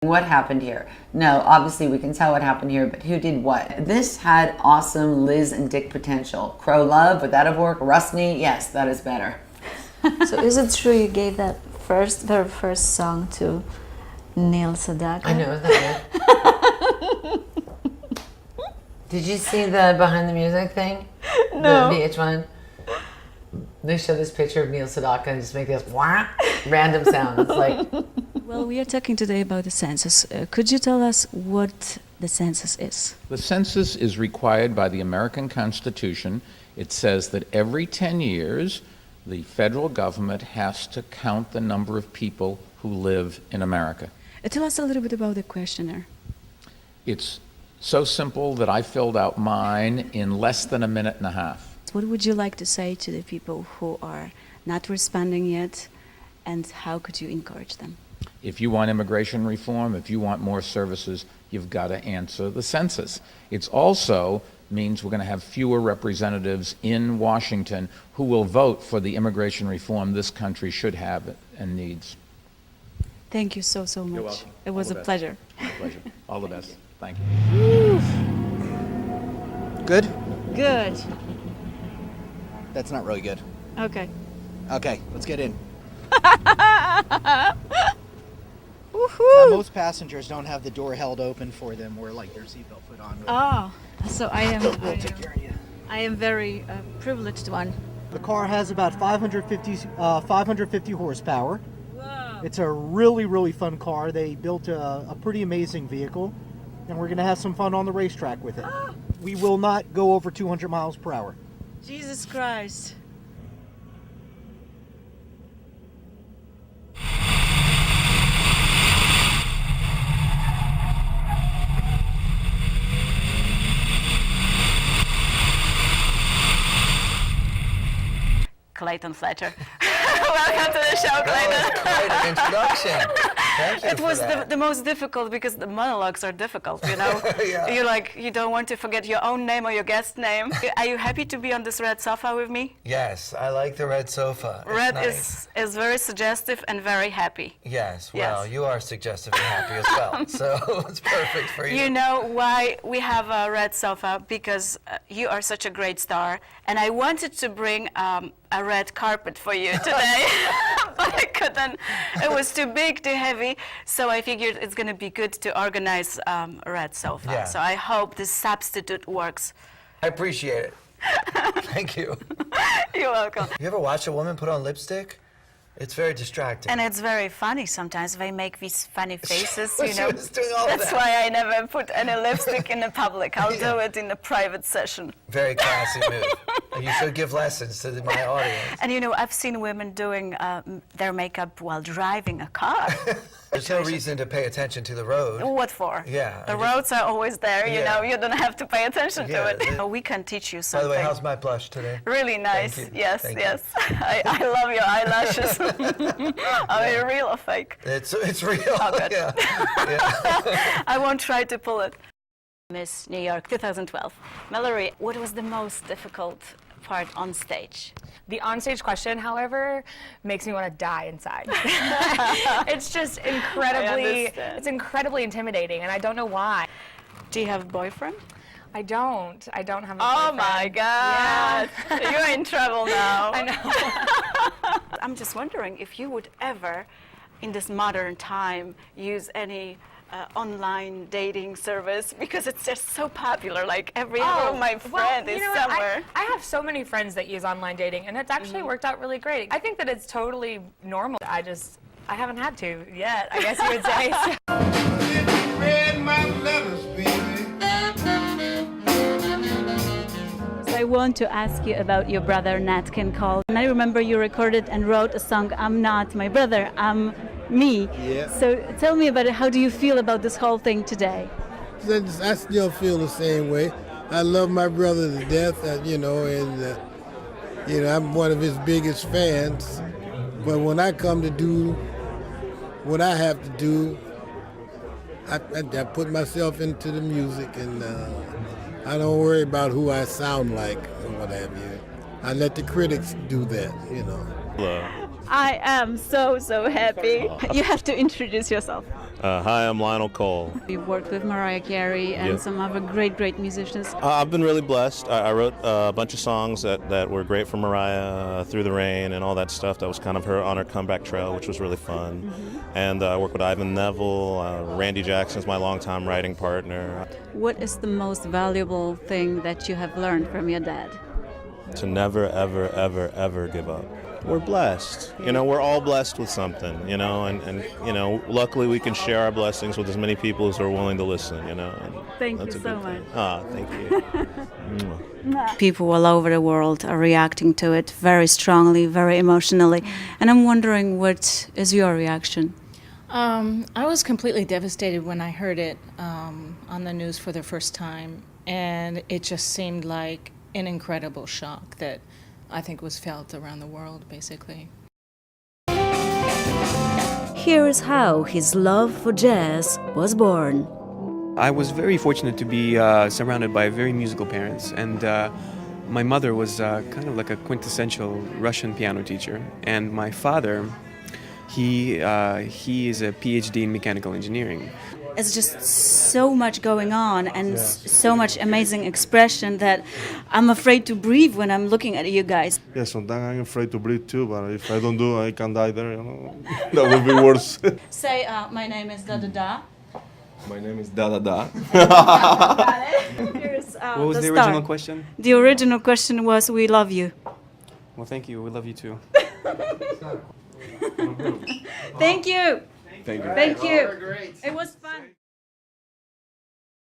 What happened here? No, obviously we can tell what happened here, but who did what? This had awesome Liz and Dick potential. Crow Love, would that have worked? Rusney, yes, that is better. So is it true you gave that very first song to Neil Sedaka? I know that. Did you see the behind the music thing? No. The VH1? They show this picture of Neil Sedaka and just make this wah, random sound. It's like... Well, we are talking today about the census. Could you tell us what the census is? The census is required by the American Constitution. It says that every 10 years, the federal government has to count the number of people who live in America. Tell us a little bit about the questionnaire. It's so simple that I filled out mine in less than a minute and a half. What would you like to say to the people who are not responding yet, and how could you encourage them? If you want immigration reform, if you want more services, you've got to answer the census. It also means we're going to have fewer representatives in Washington who will vote for the immigration reform this country should have and needs. Thank you so much. You're welcome. It was a pleasure. My pleasure. All the best. Thank you. Good? Good. That's not really good. Okay. Okay, let's get in. Woohoo! Now, most passengers don't have the door held open for them or like their seatbelt put on. Oh, so I We'll take care of you. am very privileged one. The car has about 550 horsepower. Wow. It's a really fun car. They built a pretty amazing vehicle, and we're going to have some fun on the racetrack with it. We will not go over 200 miles per hour. Jesus Christ. Clayton Fletcher. Welcome to the show, Clayton. Quite an introduction. Thank you. It was the most difficult because the monologues are difficult, you know? Yeah. You don't want to forget your own name or your guest name. Are you happy to be on this red sofa with me? Yes, I like the red sofa. It's Red nice. is very suggestive and very happy. Yes, well, Yes. you are suggestive and happy as well, so it's perfect for you. You know why we have a red sofa? Because you are such a great star, and I wanted to bring a red carpet for you today, but I couldn't. It was too big, too heavy, so I figured it's going to be good to organize a red sofa. Yeah. So I hope this substitute works. I appreciate it. Thank you. You're welcome. You ever watch a woman put on lipstick? It's very distracting. And it's very funny sometimes. They make these funny faces, you She know. was doing all of That's that. why I never put any lipstick in the public. I'll Yeah. do it in a private session. Very classy move. You should give lessons to my audience. And you know, I've seen women doing their makeup while driving a car. There's no reason to pay attention to the road. What for? Yeah, The I just- roads are always there, you Yeah. know, you don't have to pay attention Yeah, to it. they- We can teach you By something. the way, how's my blush today? Really nice. Thank you. Yes, Thank yes. I love your eyelashes. Are they real or fake? It's real. Oh, good. Yeah. Yeah. I won't try to pull it. Miss New York 2012. Mallory, what was the most difficult part on stage? The onstage question, however, makes me want to die inside. It's just understand. it's incredibly intimidating, and I don't know why. Do you have a boyfriend? I don't have a Oh boyfriend. my God. You're in trouble now. I know. I'm just wondering if you would ever, in this modern time, use any online dating service, because it's just so popular. Like every one of my friend is you know what? somewhere. I have so many friends that use online dating, and it's actually worked out really great. I think that it's totally normal. I haven't had to yet, I guess you would say. Read my letters, baby. I want to ask you about your brother Nat King Cole. And I remember you recorded and wrote a song, I'm Not My Brother, I'm Me. Yeah. So tell me about it. How do you feel about this whole thing today? I still feel the same way. I love my brother to death, and I'm one of his biggest fans. But when I come to do what I have to do, I put myself into the music, and I don't worry about who I sound like or what have you. I let the critics do that, you know. I am so happy. You have to introduce yourself. Hi, I'm Lionel Cole. We've worked with Mariah Carey and some other great musicians. I've been really blessed. I wrote a bunch of songs that were great for Mariah, Through the Rain and all that stuff. That was kind of her on her comeback trail, which was really fun. Mm-hmm. And I worked with Ivan Neville. Randy Jackson's my longtime writing partner. What is the most valuable thing that you have learned from your dad? To never, ever, ever, ever give up. We're blessed. You know, we're all blessed with something, you know, and you know, luckily we can share our blessings with as many people as are willing to listen, you know. And Thank that's you a so good much. thing. Ah, thank you. People all over the world are reacting to it very strongly, very emotionally. And I'm wondering, what is your reaction? I was completely devastated when I heard it on the news for the first time. And it just seemed like an incredible shock that I think was felt around the world, basically. Here is how his love for jazz was born. I was very fortunate to be surrounded by very musical parents, and my mother was kind of like a quintessential Russian piano teacher, and my father, he is a PhD in mechanical engineering. It's just so much going on and so much amazing expression that I'm afraid to breathe when I'm looking at you guys. Yeah, sometimes I'm afraid to breathe too, but if I don't do, I can die there, you know. That would be worse. Say, my name is da-da-da. My name is Da-da-da. Here's, What was the original question? The original question was, we love you. Well, thank you. We love you too. Thank you. Thank you. Thank you. It was fun.